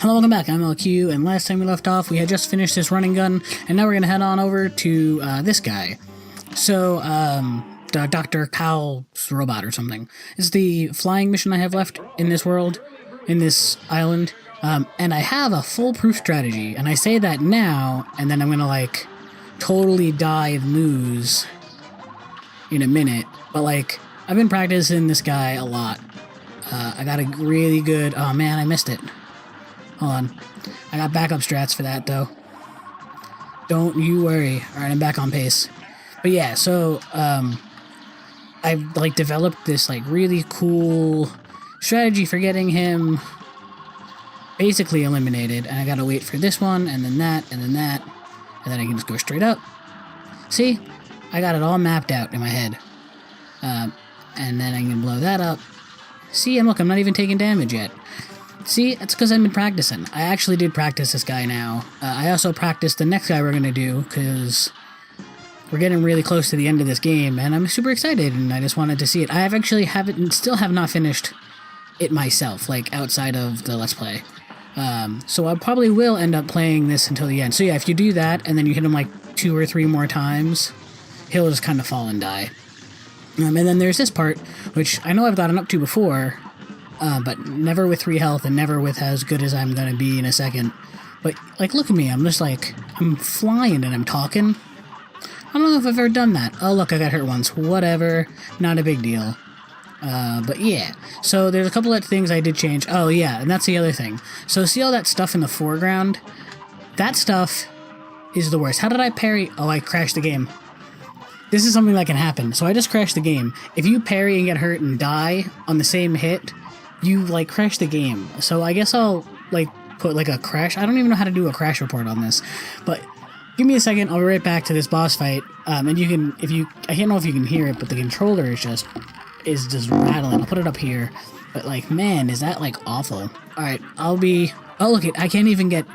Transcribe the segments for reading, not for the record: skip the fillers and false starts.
Hello, welcome back, I'm LQ, and last time we left off, we had just finished this running gun, and now we're gonna head on over to, this guy. So, Dr. Cow's robot or something. It's the flying mission I have left in this world, in this island, and I have a foolproof strategy, and I say that now, and then I'm gonna, like, totally die and lose in a minute, but, like, I've been practicing this guy a lot. I got a really good, oh man, I missed it. Hold on. I got backup strats for that, though. Don't you worry. Alright, I'm back on pace. But yeah, so, I've, like, developed this, like, really cool strategy for getting him basically eliminated. And I gotta wait for this one, and then that, and then that. And then I can just go straight up. See? I got it all mapped out in my head. And then I can blow that up. See? And look, I'm not even taking damage yet. See, it's because I've been practicing. I actually did practice this guy now. I also practiced the next guy we're going to do, because we're getting really close to the end of this game, and I'm super excited, and I just wanted to see it. I still have not finished it myself, like, outside of the Let's Play. So I probably will end up playing this until the end. So yeah, if you do that, and then you hit him, like, 2 or 3 more times, he'll just kind of fall and die. And then there's this part, which I know I've gotten up to before, but never with 3 health and never with as good as I'm gonna be in a second. But, like, look at me, I'm just like, I'm flying and I'm talking. I don't know if I've ever done that. Oh, look, I got hurt once. Whatever, not a big deal. But yeah, so there's a couple of things I did change. Oh yeah, and that's the other thing. So see all that stuff in the foreground? That stuff is the worst. How did I parry? Oh, I crashed the game. This is something that can happen. So I just crashed the game. If you parry and get hurt and die on the same hit, you, like, crash the game. So I guess I'll, like, put, like, a crash. I don't even know how to do a crash report on this. But give me a second. I'll be right back to this boss fight. And you can, I can't know if you can hear it, but the controller is just rattling. I'll put it up here. But, like, man, is that, like, awful. Alright, oh, look, I can't even get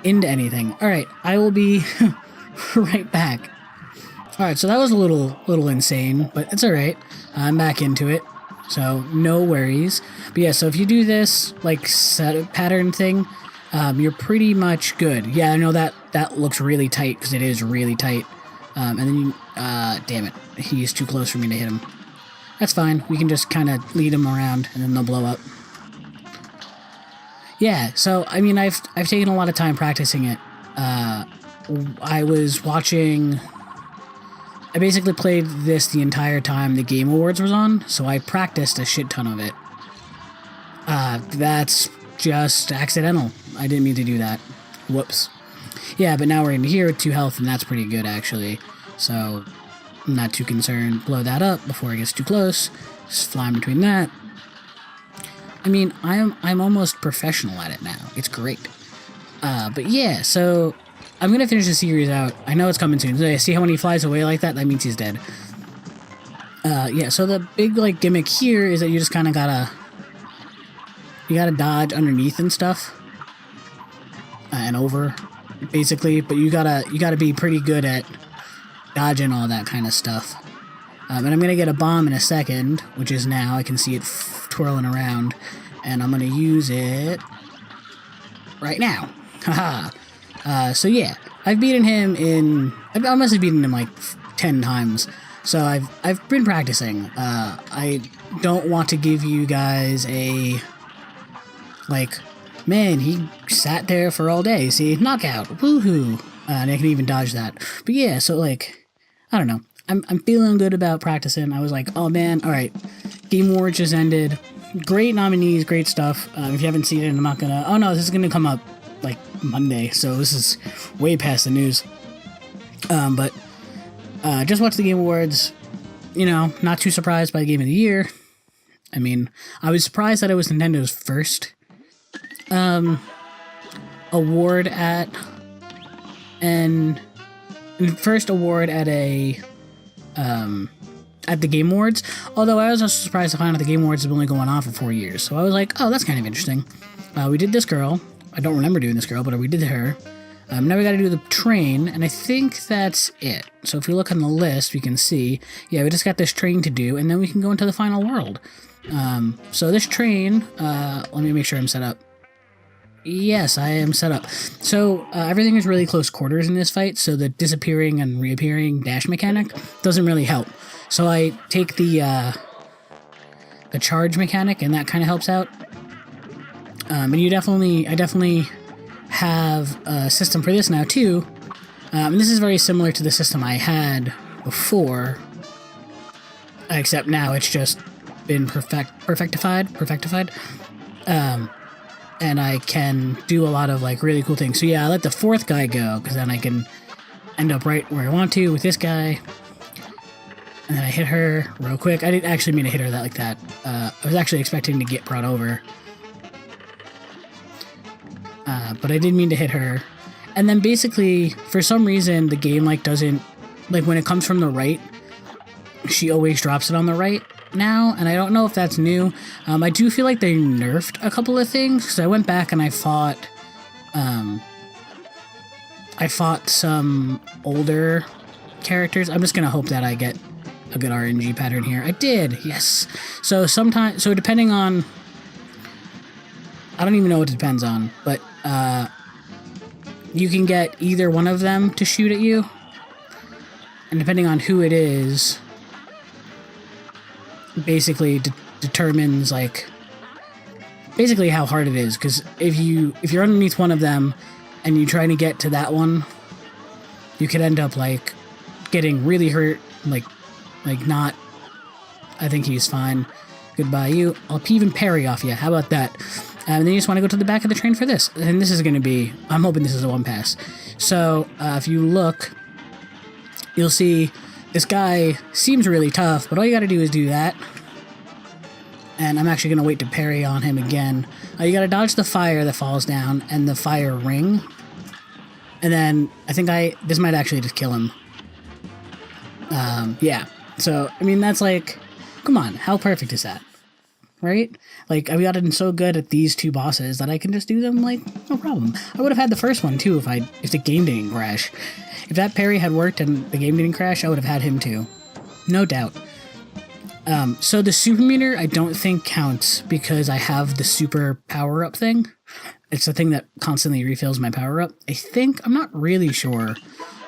into anything. Alright, I will be right back. Alright, so that was a little insane, but it's alright. I'm back into it. So, no worries. But yeah, so if you do this, like, set pattern thing, you're pretty much good. Yeah, I know that looks really tight, because it is really tight. And then you, damn it, he's too close for me to hit him. That's fine, we can just kind of lead him around, and then they'll blow up. Yeah, so, I mean, I've taken a lot of time practicing it. I was watching... I basically played this the entire time the Game Awards was on, so I practiced a shit ton of it. That's just accidental. I didn't mean to do that. Whoops. Yeah, but now we're in here with 2 health, and that's pretty good, actually. So, I'm not too concerned. Blow that up before it gets too close. Just fly in between that. I mean, I'm almost professional at it now. It's great. But yeah, so... I'm gonna finish the series out. I know it's coming soon. So see how when he flies away like that? That means he's dead. Yeah, so the big, like, gimmick here is that you just kind of gotta... You gotta dodge underneath and stuff. And over, basically. But you gotta be pretty good at dodging all that kind of stuff. And I'm gonna get a bomb in a second, which is now. I can see it twirling around. And I'm gonna use it... right now. Haha. So yeah, I've beaten him I must have beaten him like 10 times. So I've been practicing. I don't want to give you guys a, like, man, he sat there for all day. See, knockout, woohoo. And I can even dodge that. But yeah, so, like, I don't know. I'm feeling good about practicing. I was like, oh man, alright. Game Awards just ended. Great nominees, great stuff. If you haven't seen it, I'm not gonna... Oh no, this is gonna come up like Monday, so this is way past the news. But just watch the Game Awards. You know, not too surprised by the Game of the Year. I mean, I was surprised that it was Nintendo's first award at a at the Game Awards. Although I was also surprised to find out the Game Awards have been only going on for 4 years. So I was like, oh, that's kind of interesting. We did this girl. I don't remember doing this girl, but we did her. Now we got to do the train, and I think that's it. So if we look on the list, we can see, yeah, we just got this train to do, and then we can go into the final world. So this train, let me make sure I'm set up. Yes, I am set up. So everything is really close quarters in this fight, so the disappearing and reappearing dash mechanic doesn't really help. So I take the charge mechanic, and that kind of helps out. And I definitely have a system for this now too. And this is very similar to the system I had before, except now it's just been perfectified. And I can do a lot of like really cool things. So yeah, I let the fourth guy go because then I can end up right where I want to with this guy. And then I hit her real quick. I didn't actually mean to hit her like that. I was actually expecting to get brought over. But I didn't mean to hit her. And then basically, for some reason, the game like doesn't, like when it comes from the right, she always drops it on the right now, and I don't know if that's new. I do feel like they nerfed a couple of things, because I went back and I fought some older characters. I'm just gonna hope that I get a good RNG pattern here. I did, yes. So depending on, I don't even know what it depends on, but you can get either one of them to shoot at you, and depending on who it is, basically determines like basically how hard it is. Because if you're underneath one of them and you're trying to get to that one, you could end up like getting really hurt. Like not. I think he's fine. Goodbye, you. I'll even parry off you. How about that? And then you just want to go to the back of the train for this. And this is going to be, I'm hoping this is a one pass. So if you look, you'll see this guy seems really tough, but all you got to do is do that. And I'm actually going to wait to parry on him again. You got to dodge the fire that falls down and the fire ring. And then I think this might actually just kill him. Yeah. So, I mean, that's like, come on, how perfect is that? Right? Like, I've gotten so good at these two bosses that I can just do them, like, no problem. I would have had the first one, too, if the game didn't crash. If that parry had worked and the game didn't crash, I would have had him, too. No doubt. So the super meter, I don't think counts because I have the super power-up thing. It's the thing that constantly refills my power-up. I think, I'm not really sure.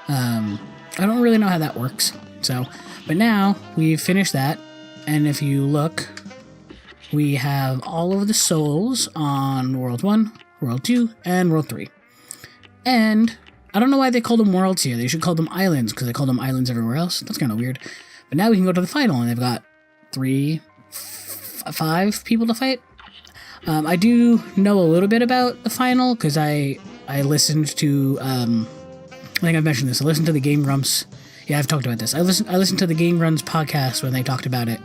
I don't really know how that works. So, but now, we've finished that, and if you look, we have all of the souls on World 1, World 2, and World 3. And I don't know why they called them worlds here. They should call them islands, because they call them islands everywhere else. That's kind of weird. But now we can go to the final, and they've got 5 people to fight. I do know a little bit about the final, because I listened to, I think I've mentioned this, I listened to the Game Grumps. Yeah, I've talked about this. I listened to the Game Runs podcast when they talked about it.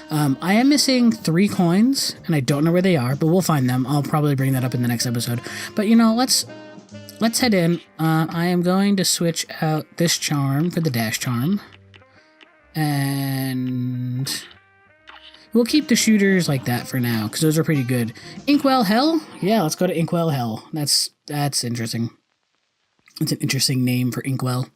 I am missing 3 coins, and I don't know where they are, but we'll find them. I'll probably bring that up in the next episode. But, you know, let's head in. I am going to switch out this charm for the dash charm. And we'll keep the shooters like that for now, because those are pretty good. Inkwell Hell? Yeah, let's go to Inkwell Hell. That's interesting. It's an interesting name for Inkwell.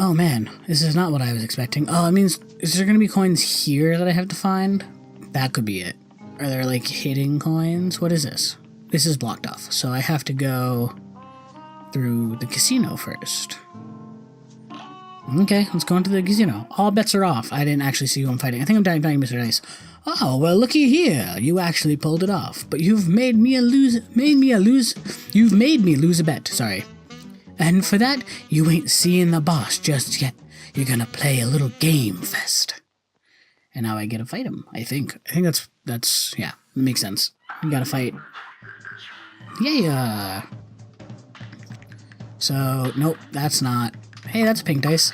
Oh man, this is not what I was expecting. Oh, it means, is there going to be coins here that I have to find? That could be it. Are there like hidden coins? What is this? This is blocked off, so I have to go through the casino first. Okay, let's go into the casino. All bets are off. I didn't actually see who I'm fighting. I think I'm dying Mr. Dice. Oh, well, looky here. You actually pulled it off, but you've made me lose a bet, sorry. And for that, you ain't seeing the boss just yet. You're gonna play a little game fest. And now I get to fight him, I think. I think that's yeah, that makes sense. You gotta fight. Yeah. So, nope, that's not. Hey, that's a pink dice.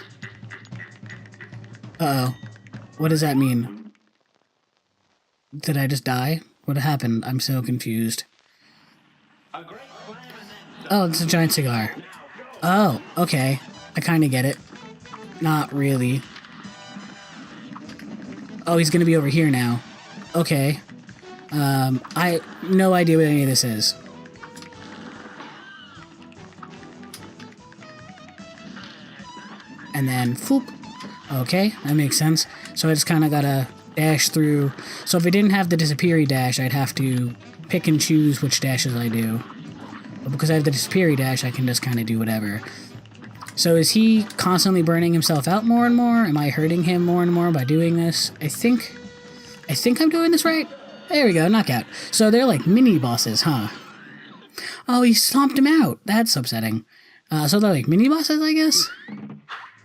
Uh-oh. What does that mean? Did I just die? What happened? I'm so confused. Oh, it's a giant cigar. Oh, okay. I kind of get it. Not really. Oh, he's gonna be over here now. Okay. I no idea what any of this is. and then foop. Okay, that makes sense. So I just kind of gotta dash through. So if I didn't have the disappeary dash, I'd have to pick and choose which dashes I do. But because I have the disappeary dash, I can just kind of do whatever. So is he constantly burning himself out more and more? Am I hurting him more and more by doing this? I think I'm doing this right. There we go, knockout. So they're like mini bosses, huh? Oh, he stomped him out. That's upsetting. So they're like mini bosses, I guess.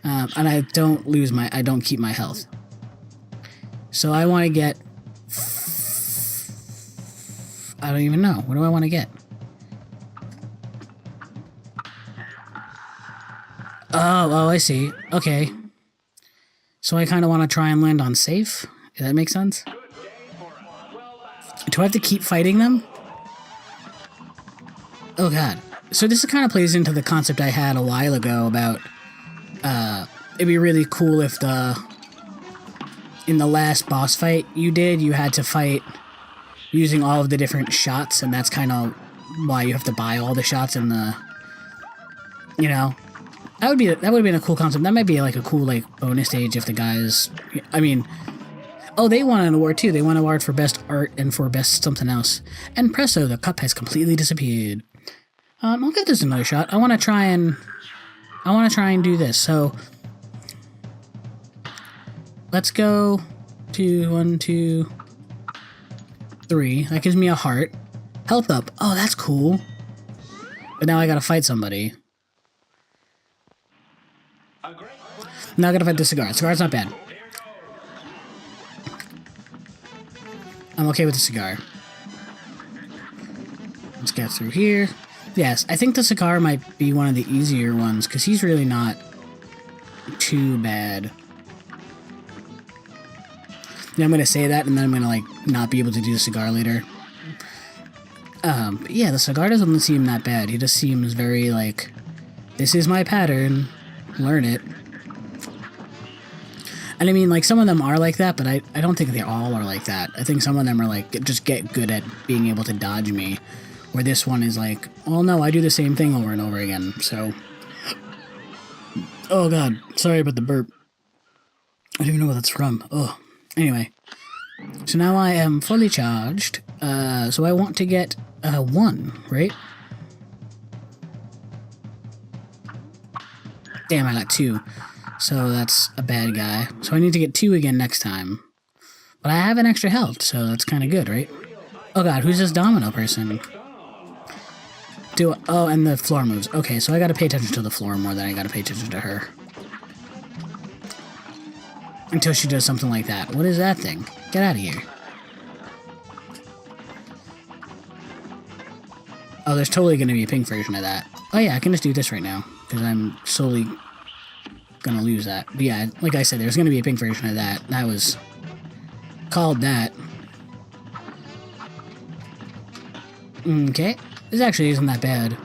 And I don't keep my health. So I want to get. I don't even know. What do I want to get? Oh, I see. Okay. So I kind of want to try and land on safe. Does that make sense? Do I have to keep fighting them? Oh god. So this kind of plays into the concept I had a while ago about, it'd be really cool if in the last boss fight you had to fight using all of the different shots, and that's kind of why you have to buy all the shots in the, you know, that would have been a cool concept. That might be like a cool like bonus stage if the guys, I mean, oh, they won an award too. They won an award for best art and for best something else. And presto, the cup has completely disappeared. I'll give this another shot. I want to try and do this. So let's go to 1, 2, 3. That gives me a heart. Health up. Oh, that's cool. But now I gotta fight somebody. Now I gotta fight the cigar. Cigar's not bad. I'm okay with the cigar. Let's get through here. Yes, I think the cigar might be one of the easier ones, because he's really not too bad. Yeah, I'm going to say that, and then I'm going to, like, not be able to do the cigar later. But yeah, the cigar doesn't seem that bad. He just seems very, like, this is my pattern. Learn it. And I mean, like, some of them are like that, but I don't think they all are like that. I think some of them are, like, just get good at being able to dodge me. Where this one is like, oh no, I do the same thing over and over again, so... Oh god, sorry about the burp. I don't even know what that's from. Oh, anyway. So now I am fully charged, so I want to get 1, right? Damn, I got 2. So that's a bad guy. So I need to get 2 again next time. But I have an extra health, so that's kind of good, right? Oh god, who's this domino person? Oh, and the floor moves. Okay, so I gotta pay attention to the floor more than I gotta pay attention to her. Until she does something like that. What is that thing? Get out of here. Oh, there's totally gonna be a pink version of that. Oh yeah, I can just do this right now. Because I'm slowly gonna lose that. But yeah, like I said, there's gonna be a pink version of that. That was called that. Okay. This actually isn't that bad.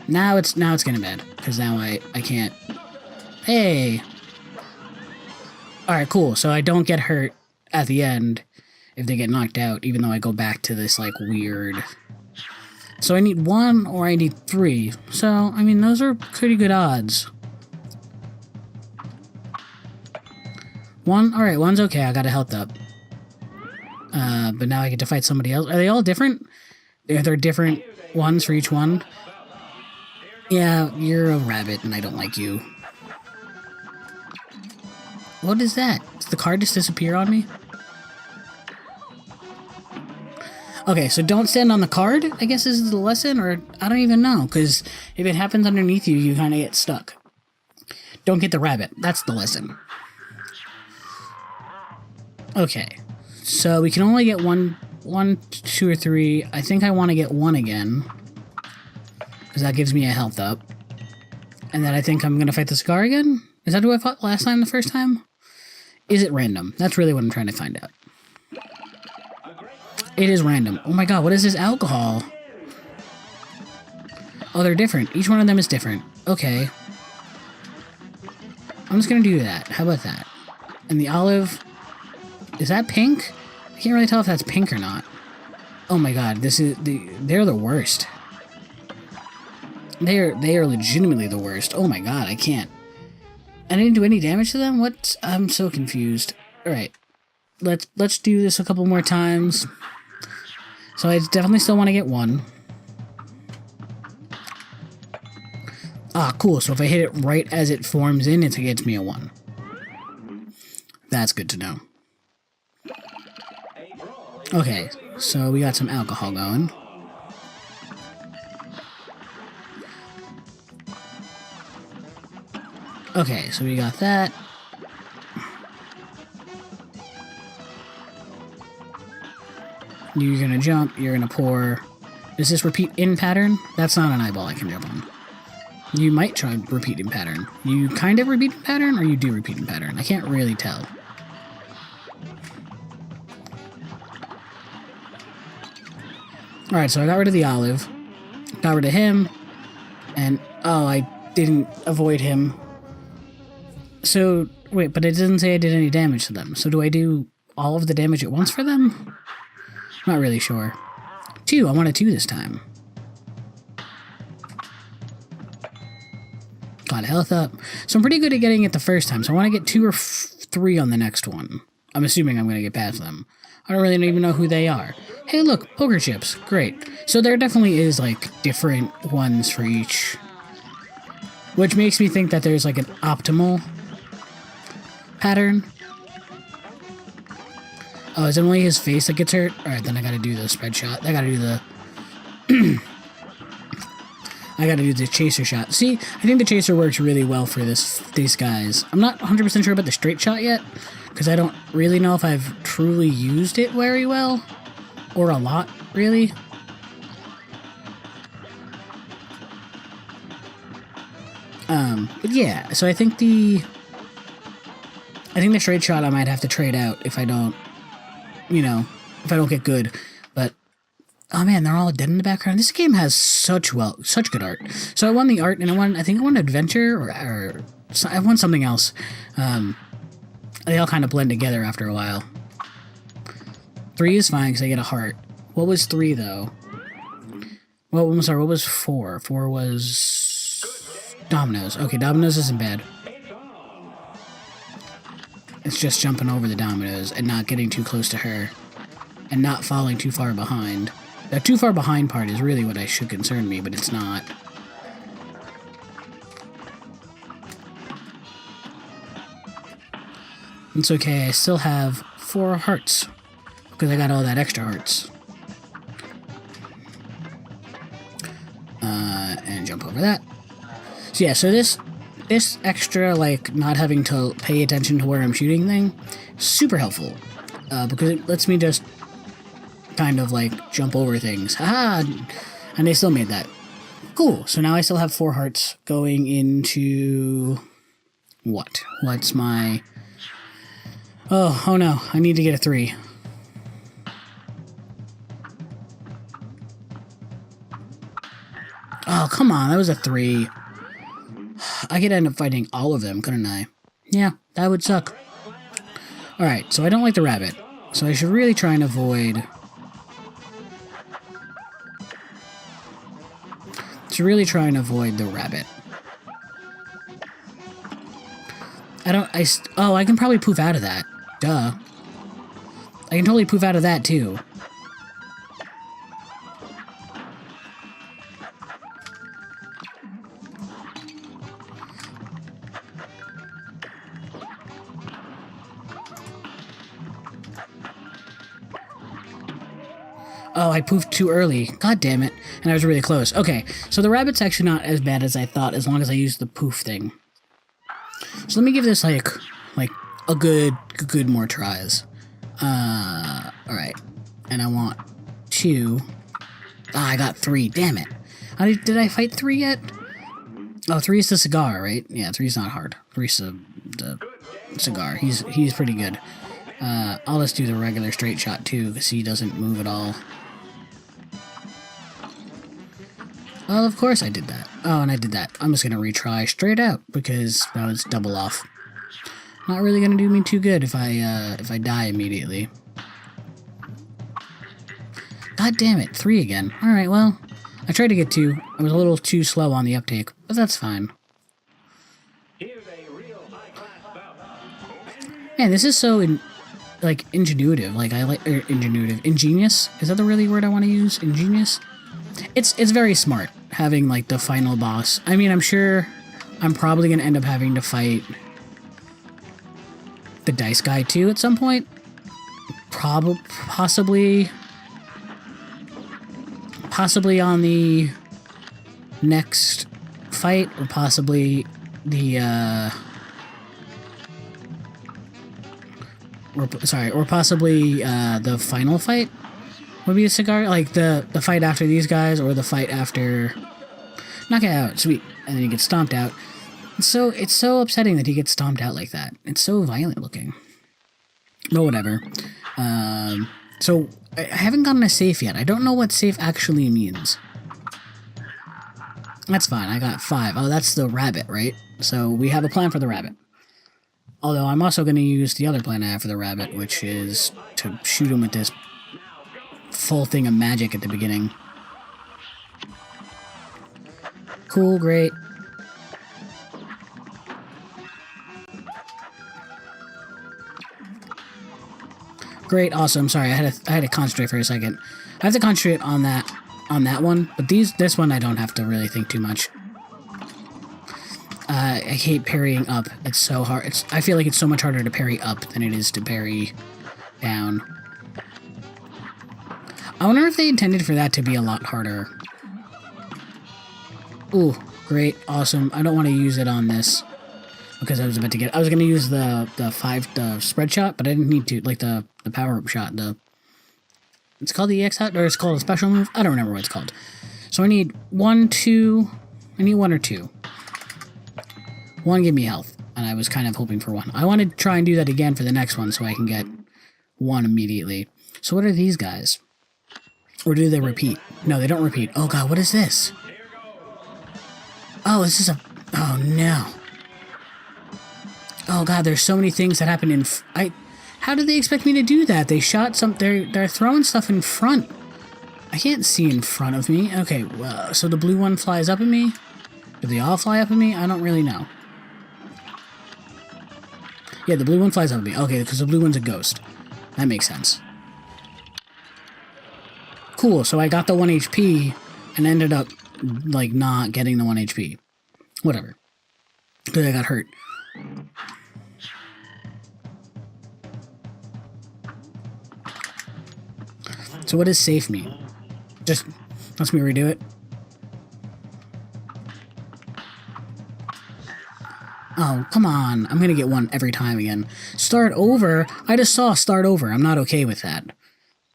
Now it's getting bad. Because now I can't. Hey! Alright, cool. So I don't get hurt at the end if they get knocked out, even though I go back to this, like, weird... So I need 1 or I need 3. So, I mean, those are pretty good odds. 1? Alright, 1's okay. I got a health up. But now I get to fight somebody else. Are they all different? Are there different ones for each one? Yeah, you're a rabbit and I don't like you. What is that? Does the card just disappear on me? Okay, so don't stand on the card, I guess is the lesson, or I don't even know, because if it happens underneath you, you kind of get stuck. Don't get the rabbit. That's the lesson. Okay. So we can only get 1, 2, or 3. I think I want to get 1 again. Because that gives me a health up. And then I think I'm going to fight the cigar again? Is that who I fought last time, the first time? Is it random? That's really what I'm trying to find out. It is random. Oh my god, what is this alcohol? Oh, they're different. Each one of them is different. Okay. I'm just going to do that. How about that? And the olive... Is that pink? I can't really tell if that's pink or not. Oh my god, they're the worst. They are legitimately the worst. Oh my god, I can't. I didn't do any damage to them? What? I'm so confused. Alright. Let's do this a couple more times. So I definitely still want to get one. Ah, cool. So if I hit it right as it forms in, it gets me a 1. That's good to know. Okay, so we got some alcohol going. Okay, so we got that. You're gonna jump, you're gonna pour. Is this repeat in pattern? That's not an eyeball I can jump on. You might try repeat in pattern. You kind of repeat in pattern, or you do repeat in pattern? I can't really tell. Alright, so I got rid of the olive. Got rid of him. And, oh, I didn't avoid him. So, wait, but it doesn't say I did any damage to them. So do I do all of the damage at once for them? Not really sure. 2, I want a 2 this time. Got health up. So I'm pretty good at getting it the first time, so I want to get 2 or 3 on the next one. I'm assuming I'm going to get past them. I don't really even know who they are. Hey look, poker chips. Great. So there definitely is, like, different ones for each. Which makes me think that there's, like, an optimal pattern. Oh, is it only his face that gets hurt? Alright, then I gotta do the spread shot. I gotta do the... I gotta do the chaser shot. See, I think the chaser works really well for these guys. I'm not 100% sure about the straight shot yet, because I don't really know if I've truly used it very well. Or a lot, really. But yeah, so I think the straight shot I might have to trade out if I don't, you know, if I don't get good. But, oh man, they're all dead in the background. This game has such good art. So I won the art, and I think I won adventure, or I won something else. They all kind of blend together after a while. 3 is fine, because I get a heart. What was 3, though? Well, I'm sorry, what was 4? 4 was... dominoes. Okay, dominoes isn't bad. It's just jumping over the dominoes and not getting too close to her. And not falling too far behind. The too far behind part is really what should concern me, but it's not. It's okay, I still have 4 hearts. Because I got all that extra hearts. And jump over that. So yeah, so this extra, like, not having to pay attention to where I'm shooting thing, super helpful. Because it lets me just kind of, like, jump over things. Haha! And they still made that. Cool, so now I still have 4 hearts going into... what? What's my... Oh no, I need to get a 3. Oh, come on, that was a 3. I could end up fighting all of them, couldn't I? Yeah, that would suck. Alright, so I don't like the rabbit. So I should really try and avoid... the rabbit. Oh, I can probably poof out of that. Duh. I can totally poof out of that, too. Oh, I poofed too early. God damn it. And I was really close. Okay, so the rabbit's actually not as bad as I thought, as long as I use the poof thing. So let me give this, like a good more tries. Alright. And I want 2. Ah, I got 3. Damn it. Did I fight 3 yet? Oh, 3 is the cigar, right? Yeah, 3 is not hard. 3 is the cigar. He's pretty good. I'll just do the regular straight shot, too, because he doesn't move at all. Well, of course I did that. Oh, and I did that. I'm just gonna retry straight out, because that was double off. Not really gonna do me too good if I die immediately. God damn it, 3 again. Alright, well, I tried to get 2. I was a little too slow on the uptake, but that's fine. Man, this is so ingenuitive. Like, I like ingenious. Is that the really word I want to use? Ingenious. It's very smart having like the final boss. I mean, I'm sure I'm probably gonna end up having to fight the dice guy too at some point. Possibly on the next fight, or possibly the or possibly the final fight would be a cigar, like the fight after these guys, or the fight after knock it out, sweet, and then he gets stomped out. So it's so upsetting that he gets stomped out like that. It's so violent looking. But whatever. So I haven't gotten a safe yet. I don't know what safe actually means. That's fine. I got 5. Oh, that's the rabbit, right? So we have a plan for the rabbit. Although I'm also going to use the other plan I have for the rabbit, which is to shoot him with this full thing of magic at the beginning. Cool, great. Great, awesome. Sorry, I had to concentrate for a second. I have to concentrate on that one, but this one I don't have to really think too much. I hate parrying up. It's so hard. I feel like it's so much harder to parry up than it is to parry down. I wonder if they intended for that to be a lot harder. Ooh, great, awesome. I don't want to use it on this because I was going to use the spread shot, but I didn't need to, like the power up shot. It's called the EX shot, or it's called a special move. I don't remember what it's called. So I need 1, 2. I need 1 or 2. 1 give me health, and I was kind of hoping for 1. I want to try and do that again for the next one so I can get 1 immediately. So what are these guys? Or do they repeat? No, they don't repeat. Oh god, what is this? Oh, this is a... Oh no. Oh god, there's so many things that happen in... How did they expect me to do that? They shot some... They're throwing stuff in front. I can't see in front of me. Okay, well, so the blue one flies up at me? Do they all fly up at me? I don't really know. Yeah, the blue one flies up at me. Okay, because the blue one's a ghost. That makes sense. Cool, so I got the 1 HP and ended up, like, not getting the 1 HP. Whatever. Because I got hurt. So what does safe mean? Just lets me redo it? Oh, come on. I'm gonna get 1 every time again. Start over? I just saw start over. I'm not okay with that.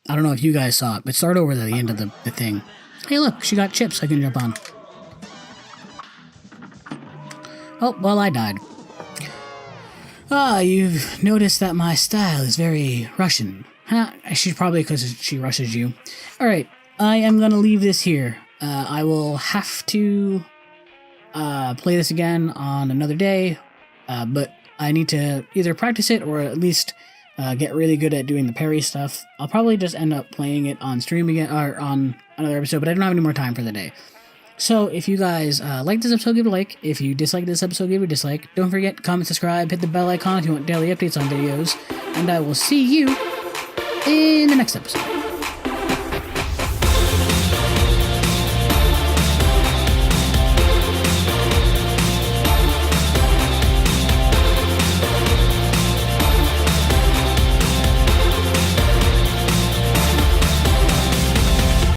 I don't know if you guys saw it, but start over at the end of the thing. Hey, look, she got chips I can jump on. Oh, well, I died. Ah, you've noticed that my style is very Russian. Huh? She's probably because she rushes you. Alright, I am gonna leave this here. I will have to play this again on another day, but I need to either practice it or at least get really good at doing the parry stuff. I'll probably just end up playing it on stream again, or on another episode, but I don't have any more time for the day. So if you guys like this episode, give it a like. If you dislike this episode, give it a dislike. Don't forget, comment, subscribe, hit the bell icon if you want daily updates on videos, and I will see you in the next episode.